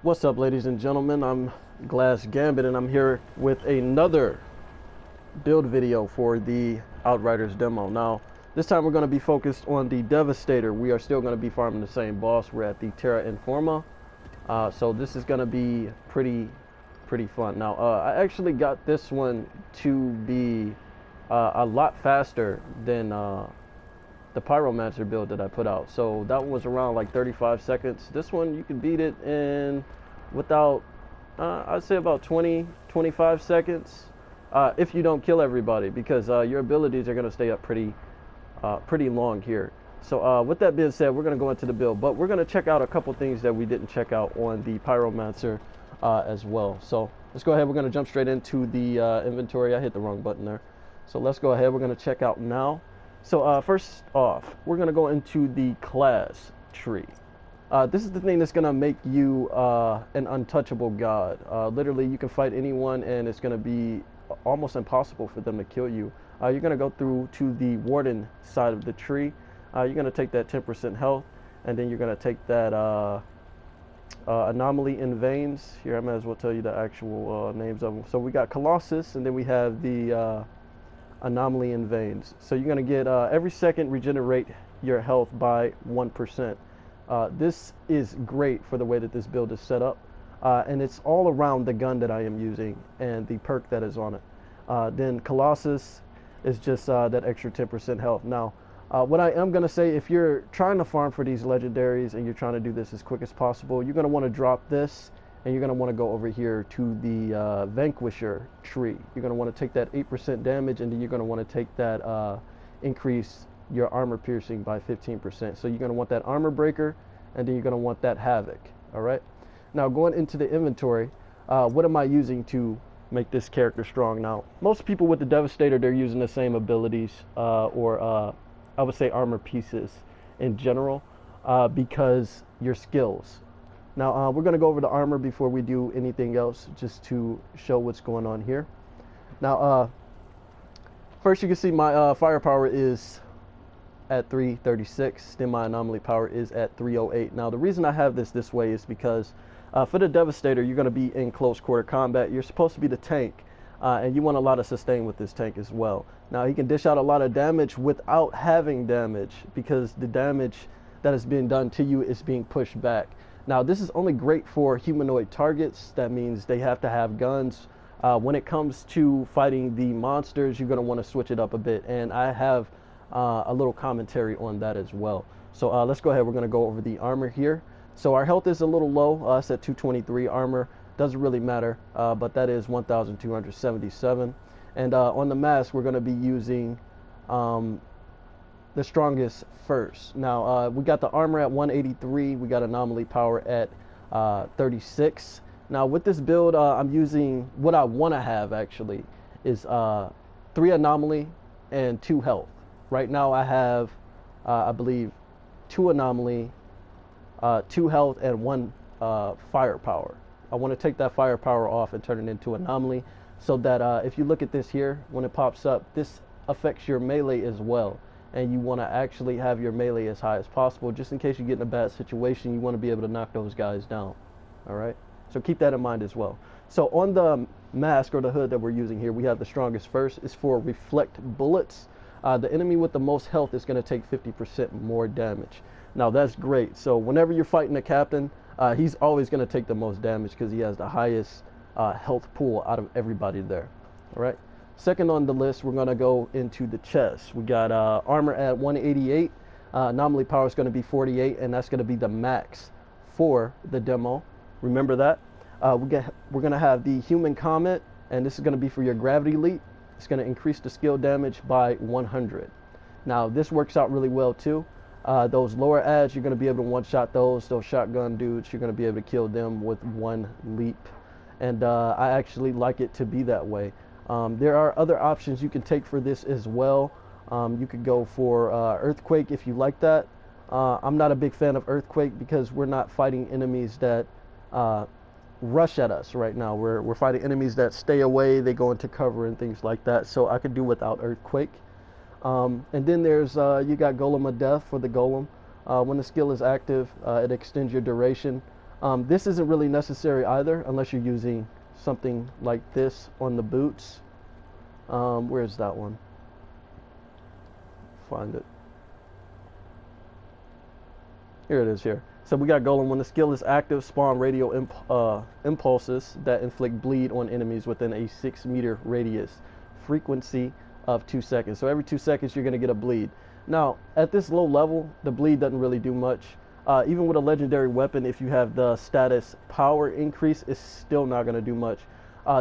What's up, ladies and gentlemen? I'm Glass Gambit, and I'm here with another build video for the Outriders demo. Now, this time we're going to be focused on the Devastator. We are still going to be farming the same boss. We're at the Terra Informa, so this is going to be pretty fun. Now, I actually got this one to be a lot faster than the Pyromancer build that I put out. So that one was around like 35 seconds. This one, you can beat it in without, I'd say about 25 seconds, if you don't kill everybody, because your abilities are going to stay up pretty long here. So with that being said, we're going to go into the build, but we're going to check out a couple things that we didn't check out on the Pyromancer as well. So let's go ahead. We're going to jump straight into the inventory. I hit the wrong button there. So let's go ahead. We're going to check out now. So first off, we're going to go into the class tree. This is the thing that's going to make you an untouchable god. Literally, you can fight anyone, and it's going to be almost impossible for them to kill you. You're going to go through to the warden side of the tree. You're going to take that 10% health, and then you're going to take that anomaly in veins. Here, I might as well tell you the actual names of them. So we got Colossus, and then we have the anomaly in veins. So you're going to get every second regenerate your health by 1%. This is great for the way that this build is set up, and it's all around the gun that I am using and the perk that is on it. Then Colossus is just that extra 10% health. Now, what I am going to say, if you're trying to farm for these legendaries and you're trying to do this as quick as possible, you're going to want to drop this, and you're going to want to go over here to the Vanquisher tree. You're going to want to take that 8% damage, and then you're going to want to take that increase your armor piercing by 15%. So you're going to want that armor breaker, and then you're going to want that havoc. All right. Now, going into the inventory, what am I using to make this character strong? Now, most people with the Devastator, they're using the same abilities, or I would say armor pieces in general, because your skills. Now, we're going to go over the armor before we do anything else, just to show what's going on here. Now, first you can see my firepower is at 336, then my anomaly power is at 308. Now, the reason I have this way is because for the Devastator, you're going to be in close quarter combat. You're supposed to be the tank, and you want a lot of sustain with this tank as well. Now, he can dish out a lot of damage without having damage, because the damage that is being done to you is being pushed back. Now, this is only great for humanoid targets. That means they have to have guns. When it comes to fighting the monsters, you're going to want to switch it up a bit, and I have a little commentary on that as well. So let's go ahead. We're going to go over the armor here. So our health is a little low. It's at 223. Armor doesn't really matter, but that is 1,277. And on the mask, we're going to be using the strongest first. Now, we got the armor at 183. We got anomaly power at 36. Now, with this build, I'm using what I want to have, actually, is 3 anomaly and 2 health. Right now, I have, I believe, 2 anomaly, 2 health, and 1 firepower. I want to take that firepower off and turn it into anomaly, so that if you look at this here, when it pops up, this affects your melee as well. And you want to actually have your melee as high as possible, just in case you get in a bad situation. You want to be able to knock those guys down. All right, so keep that in mind as well. So on the mask, or the hood that we're using here, we have the strongest first. It's for reflect bullets. The enemy with the most health is going to take 50% more damage. Now, that's great. So whenever you're fighting a captain, he's always going to take the most damage, because he has the highest health pool out of everybody there. All right. Second on the list, we're going to go into the chest. We got armor at 188. Anomaly power is going to be 48, and that's going to be the max for the demo. Remember that. We're going to have the human comet, and this is going to be for your gravity leap. It's going to increase the skill damage by 100. Now, this works out really well too. Those lower adds, you're going to be able to one-shot those shotgun dudes. You're going to be able to kill them with 1 leap. And I actually like it to be that way. There are other options you can take for this as well. You could go for Earthquake if you like that. I'm not a big fan of Earthquake, because we're not fighting enemies that rush at us right now. We're fighting enemies that stay away, they go into cover and things like that. So I could do without Earthquake. And then there's you got Golem of Death for the Golem. When the skill is active, it extends your duration This isn't really necessary either unless you're using something like this on the boots. Where's that one? Find it. Here it is here. So we got Golem. When the skill is active, spawn radio impulses that inflict bleed on enemies within a 6-meter radius. Frequency of 2 seconds. So every 2 seconds you're going to get a bleed. Now, at this low level, the bleed doesn't really do much. Even with a legendary weapon, if you have the status power increase, it's still not going to do much.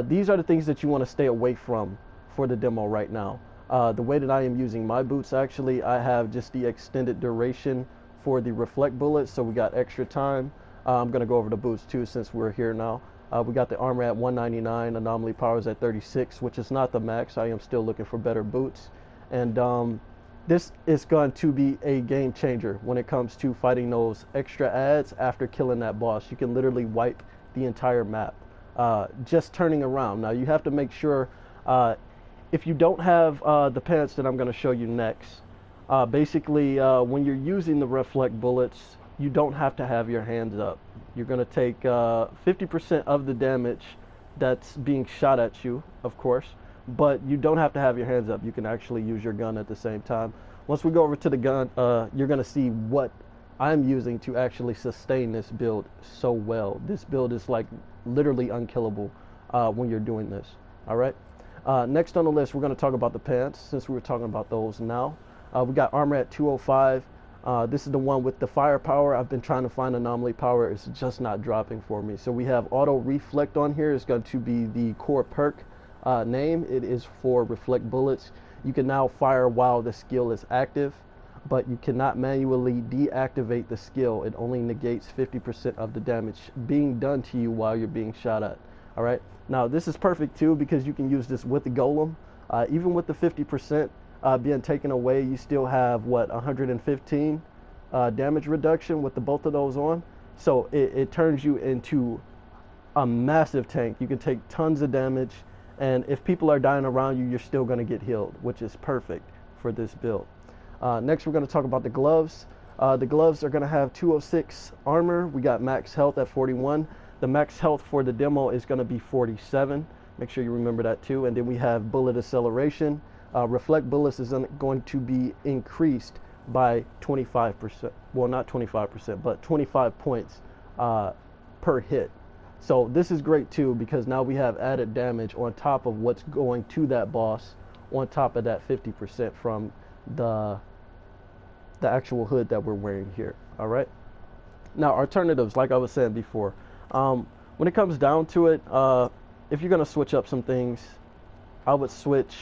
These are the things that you want to stay away from for the demo right now. The way that I am using my boots, actually, I have just the extended duration for the reflect bullets, so we got extra time. I'm going to go over the boots too since we're here now. We got the armor at 199, anomaly powers at 36, which is not the max. I am still looking for better boots. And this is going to be a game changer when it comes to fighting those extra adds after killing that boss. You can literally wipe the entire map just turning around. Now you have to make sure, if you don't have the pants that I'm going to show you next, basically when you're using the reflect bullets, you don't have to have your hands up. You're going to take 50% of the damage that's being shot at you, of course, but you don't have to have your hands up. You can actually use your gun at the same time. Once we go over to the gun, you're going to see what I'm using to actually sustain this build so well. This build is like literally unkillable when you're doing this. All right. Next on the list, we're going to talk about the pants, since we were talking about those now. We got armor at 205. This is the one with the firepower. I've been trying to find anomaly power. It's just not dropping for me. So we have auto reflect on here. It's going to be the core perk name. It is for reflect bullets. You can now fire while the skill is active, but you cannot manually deactivate the skill. It only negates 50% of the damage being done to you while you're being shot at. All right. Now this is perfect too, because you can use this with the Golem. Even with the 50% being taken away, you still have what, 115 damage reduction with the both of those on. So it turns you into a massive tank. You can take tons of damage, and if people are dying around you, you're still going to get healed, which is perfect for this build. Next, we're going to talk about the gloves. The gloves are going to have 206 armor. We got max health at 41. The max health for the demo is going to be 47. Make sure you remember that too. And then we have bullet acceleration. Reflect bullets is going to be increased by 25%. Well, not 25%, but 25 points per hit. So this is great too, because now we have added damage on top of what's going to that boss, on top of that 50% from the actual hood that we're wearing here. All right. Now alternatives, like I was saying before, when it comes down to it, if you're going to switch up some things, I would switch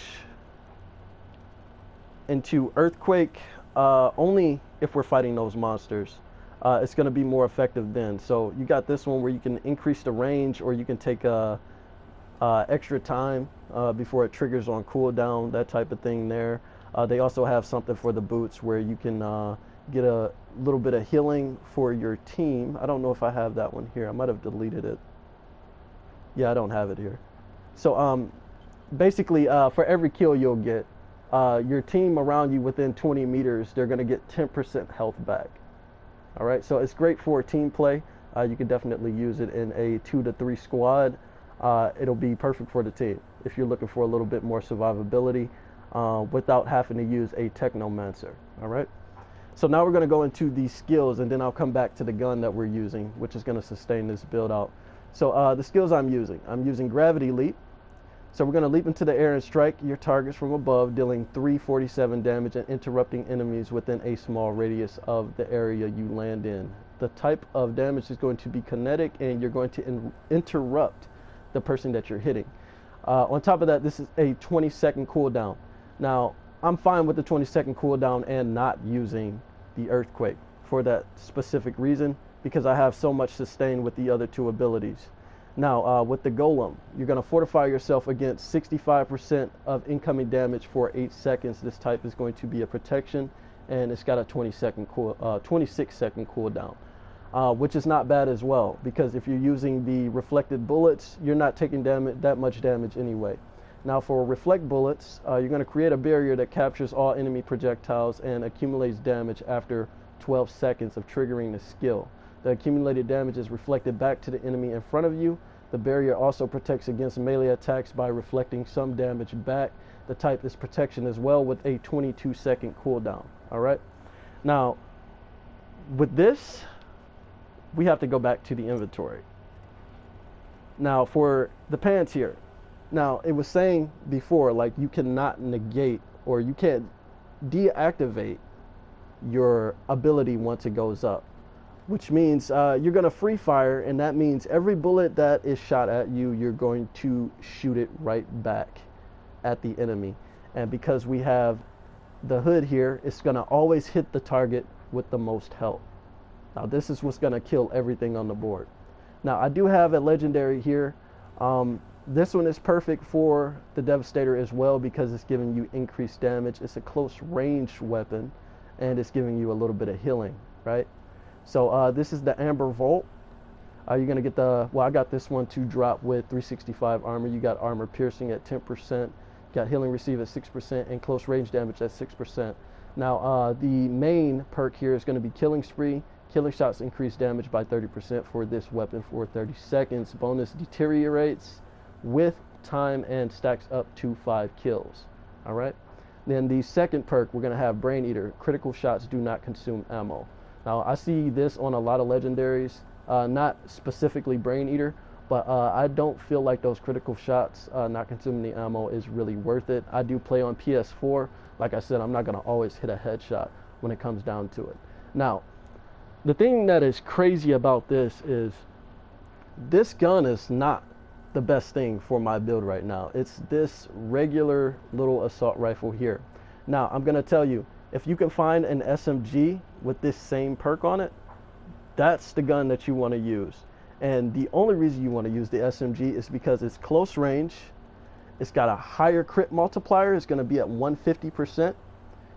into Earthquake only if we're fighting those monsters. It's going to be more effective then. So you got this one where you can increase the range, or you can take extra time before it triggers on cooldown, that type of thing there. They also have something for the boots where you can get a little bit of healing for your team. I don't know if I have that one here. I might have deleted it. Yeah, I don't have it here. So basically for every kill you'll get, your team around you within 20 meters, they're going to get 10% health back. All right, so it's great for team play. You can definitely use it in a 2 to 3 squad. It'll be perfect for the team if you're looking for a little bit more survivability without having to use a Technomancer. All right, so now we're going to go into these skills, and then I'll come back to the gun that we're using, which is going to sustain this build out. So the skills I'm using Gravity Leap. So we're going to leap into the air and strike your targets from above, dealing 347 damage and interrupting enemies within a small radius of the area you land in. The type of damage is going to be kinetic, and you're going to interrupt the person that you're hitting. On top of that, this is a 20-second cooldown. Now, I'm fine with the 20-second cooldown and not using the Earthquake for that specific reason, because I have so much sustain with the other two abilities. Now, with the Golem, you're going to fortify yourself against 65% of incoming damage for 8 seconds. This type is going to be a protection, and it's got a 26-second cooldown, which is not bad as well, because if you're using the reflected bullets, you're not taking that much damage anyway. Now, for reflect bullets, you're going to create a barrier that captures all enemy projectiles and accumulates damage after 12 seconds of triggering the skill. The accumulated damage is reflected back to the enemy in front of you. The barrier also protects against melee attacks by reflecting some damage back. The type is protection as well with a 22-second cooldown. All right. Now, with this, we have to go back to the inventory. Now, for the pants here, now it was saying before, like, you cannot negate or you can't deactivate your ability once it goes up, which means you're going to free fire, and that means every bullet that is shot at you, you're going to shoot it right back at the enemy. And because we have the hood here, it's going to always hit the target with the most health. Now this is what's going to kill everything on the board. Now I do have a legendary here. This one is perfect for the Devastator as well because it's giving you increased damage. It's a close range weapon and it's giving you a little bit of healing, right? So this is the Amber Volt. You're going to get the, well, I got this one to drop with 365 armor. You got armor piercing at 10%, got healing receive at 6%, and close range damage at 6%. Now the main perk here is going to be Killing Spree. Killing shots increase damage by 30% for this weapon for 30 seconds. Bonus deteriorates with time and stacks up to 5 kills. All right. Then the second perk, we're going to have Brain Eater. Critical shots do not consume ammo. Now I see this on a lot of legendaries, not specifically Brain Eater, but I don't feel like those critical shots not consuming the ammo is really worth it. I do play on PS4. Like I said, I'm not going to always hit a headshot when it comes down to it. Now, the thing that is crazy about this is this gun is not the best thing for my build right now. It's this regular little assault rifle here. Now, I'm going to tell you, if you can find an SMG with this same perk on it, that's the gun that you want to use. And the only reason you want to use the SMG is because it's close range. It's got a higher crit multiplier. It's going to be at 150%.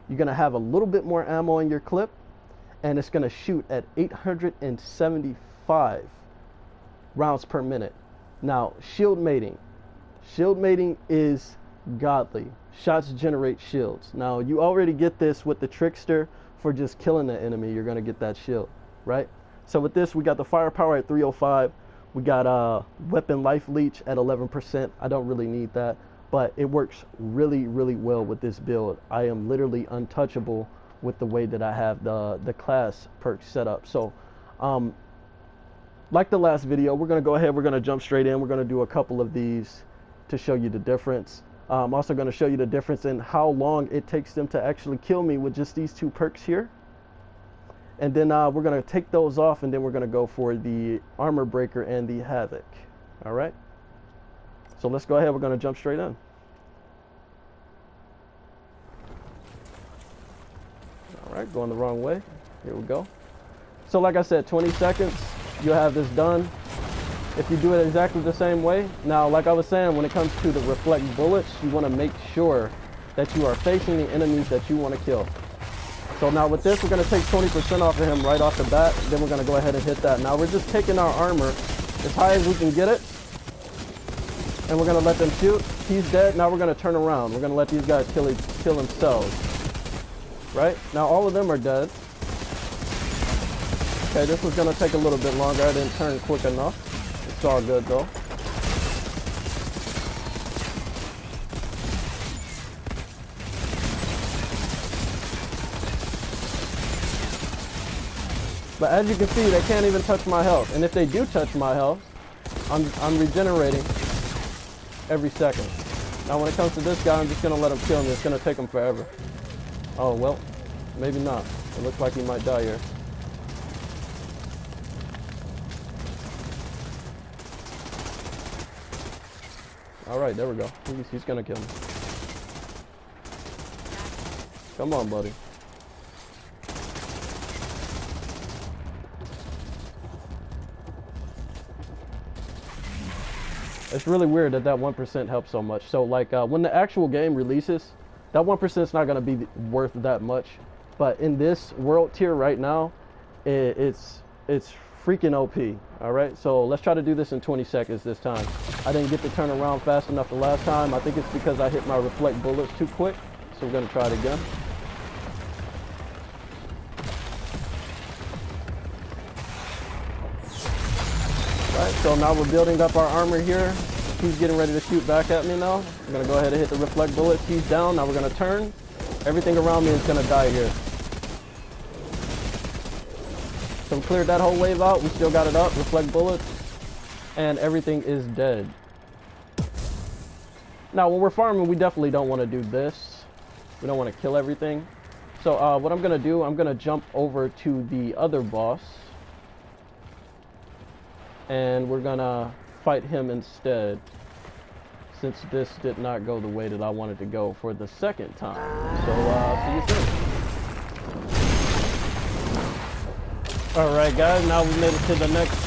You're going to have a little bit more ammo in your clip. And it's going to shoot at 875 rounds per minute. Now, shield mating. Shield mating is godly. Shots generate shields. Now, you already get this with the Trickster for just killing the enemy. You're going to get that shield, right? So with this, we got the firepower at 305. We got weapon life leech at 11%. I don't really need that, but it works really, really well with this build. I am literally untouchable with the way that I have the class perks set up. So like the last video, we're going to go ahead, we're going to jump straight in. We're going to do a couple of these to show you the difference. I'm also going to show you the difference in how long it takes them to actually kill me with just these two perks here. And then we're going to take those off, and then we're going to go for the armor breaker and the havoc. All right, so let's go ahead, we're going to jump straight in. All right, going the wrong way. Here we go. So like I said, 20 seconds, you'll have this done. If you do it exactly the same way. Now, like I was saying, when it comes to the reflect bullets, you want to make sure that you are facing the enemies that you want to kill. So now with this, we're going to take 20% off of him right off the bat. Then we're going to go ahead and hit that. Now we're just taking our armor as high as we can get it. And we're going to let them shoot. He's dead. Now we're going to turn around. We're going to let these guys kill themselves. Right? Now all of them are dead. Okay, this was going to take a little bit longer. I didn't turn quick enough. It's all good though. But as you can see, they can't even touch my health. And if they do touch my health, I'm regenerating every second. Now when it comes to this guy, I'm just going to let him kill me. It's going to take him forever. Oh, well, maybe not. It looks like he might die here. All right, there we go. He's going to kill me. Come on, buddy. It's really weird that 1% helps so much. So like when the actual game releases, that 1% is not going to be worth that much. But in this world tier right now, it's freaking OP. All right, so let's try to do this in 20 seconds this time. I didn't get to turn around fast enough the last time. I think it's because I hit my reflect bullets too quick. So we're going to try it again. Alright, so now we're building up our armor here. He's getting ready to shoot back at me now. I'm gonna go ahead and hit the reflect bullets. He's down. Now we're gonna turn. Everything around me is gonna die here. So we cleared that whole wave out. We still got it up. Reflect bullets. And everything is dead. Now when we're farming, we definitely don't want to do this. We don't want to kill everything. So what I'm gonna do, I'm gonna jump over to the other boss. And we're gonna fight him instead, since this did not go the way that I wanted to go for the second time. So see you soon. Alright guys, now we made it to the next,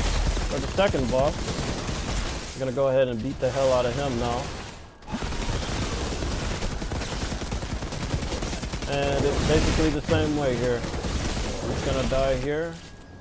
or the second boss. I'm gonna go ahead and beat the hell out of him now. And it's basically the same way here. I'm just gonna die here.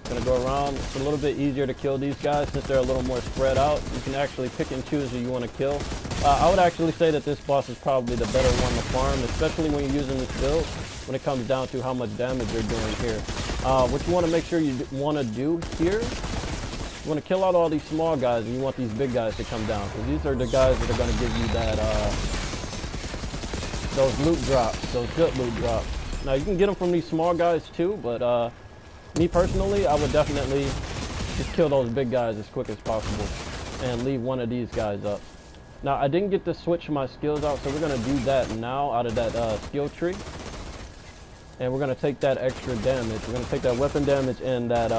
Gonna go around. It's a little bit easier to kill these guys since they're a little more spread out. You can actually pick and choose who you want to kill. I would actually say that this boss is probably the better one to farm, especially when you're using this build, when it comes down to how much damage you're doing here. What you want to make sure you want to do here, you want to kill out all these small guys and you want these big guys to come down, because these are the guys that are going to give you that those loot drops, those good loot drops. Now you can get them from these small guys too, but me personally, I would definitely just kill those big guys as quick as possible and leave one of these guys up. Now, I didn't get to switch my skills out, so we're going to do that now out of that skill tree. And we're going to take that extra damage. We're going to take that weapon damage and that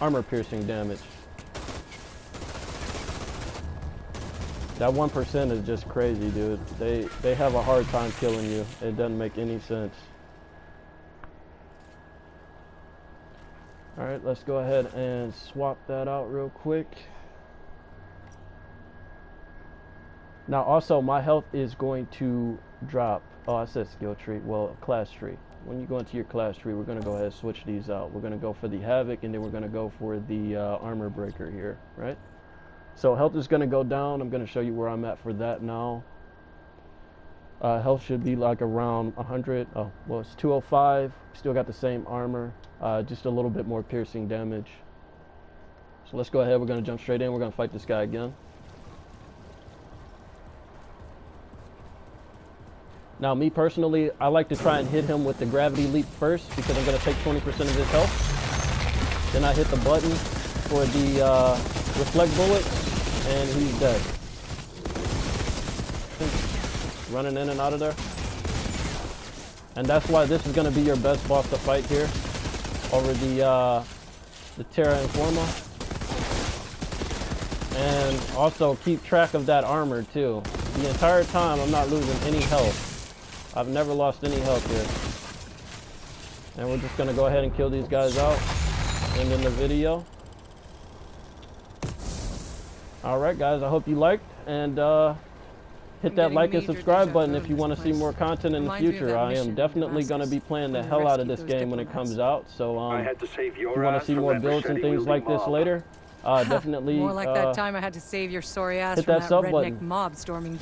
armor piercing damage. That 1% is just crazy, dude. They have a hard time killing you. It doesn't make any sense. Alright, let's go ahead and swap that out real quick. Now also, my health is going to drop. Oh, I said skill tree. Well, class tree. When you go into your class tree, we're going to go ahead and switch these out. We're going to go for the Havoc, and then we're going to go for the Armor Breaker here, right? So health is going to go down. I'm going to show you where I'm at for that now. Health should be like around 100. Oh, well, it's 205. Still got the same armor. Just a little bit more piercing damage. So let's go ahead. We're going to jump straight in. We're going to fight this guy again. Now, me personally, I like to try and hit him with the gravity leap first, because I'm going to take 20% of his health. Then I hit the button for the reflect bullet, and he's dead. Running in and out of there. And that's why this is going to be your best boss to fight here over the Terra Informa. And also keep track of that armor too. The entire time I'm not losing any health. I've never lost any health here. And we're just going to go ahead and kill these guys out and end the video. Alright guys, I hope you liked, and hit that like and subscribe button if you want to see more content in the future. I am definitely going to be playing the hell out of this game when it comes out. So if you want to see more builds and things like this later, definitely more like that time I had to save your sorry ass hit from that that sub redneck button. mob storming.